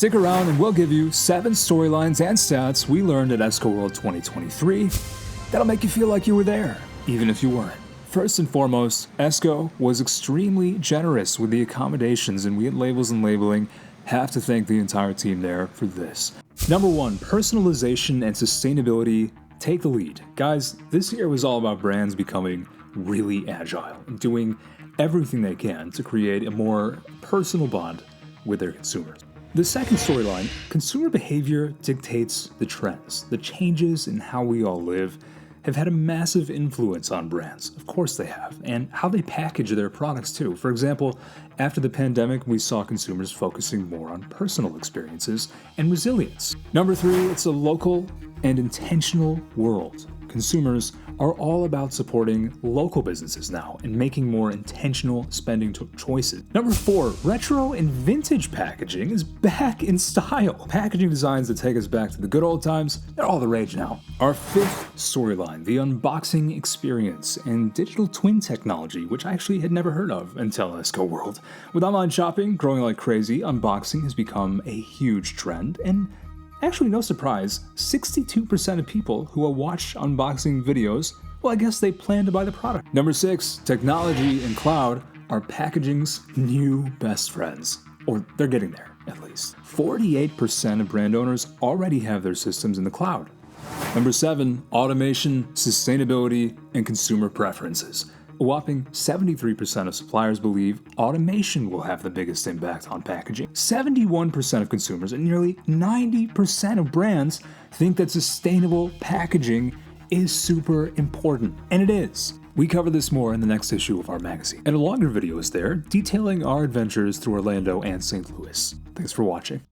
Stick around and we'll give you 7 storylines and stats we learned at Esko World 2023 that'll make you feel like you were there, even if you weren't. First and foremost, Esko was extremely generous with the accommodations, and we at Labels and Labeling have to thank the entire team there for this. Number 1, personalization and sustainability take the lead. Guys, this year was all about brands becoming really agile and doing everything they can to create a more personal bond with their consumers. The second storyline, consumer behavior dictates the trends. The changes in how we all live have had a massive influence on brands. Of course they have, and how they package their products too. For example, after the pandemic, we saw consumers focusing more on personal experiences and resilience. Number 3, it's a local and intentional world. Consumers are all about supporting local businesses now and making more intentional spending choices. Number 4, retro and vintage packaging is back in style. Packaging designs that take us back to the good old times, they're all the rage now. Our 5th storyline, the unboxing experience and digital twin technology, which I actually had never heard of until Esko World. With online shopping growing like crazy, unboxing has become a huge trend, and actually, no surprise, 62% of people who will watch unboxing videos, well, I guess they plan to buy the product. Number 6, technology and cloud are packaging's new best friends. Or they're getting there, at least. 48% of brand owners already have their systems in the cloud. Number 7, automation, sustainability, and consumer preferences. A whopping 73% of suppliers believe automation will have the biggest impact on packaging. 71% of consumers and nearly 90% of brands think that sustainable packaging is super important. And it is. We cover this more in the next issue of our magazine. And a longer video is there detailing our adventures through Orlando and St. Louis. Thanks for watching.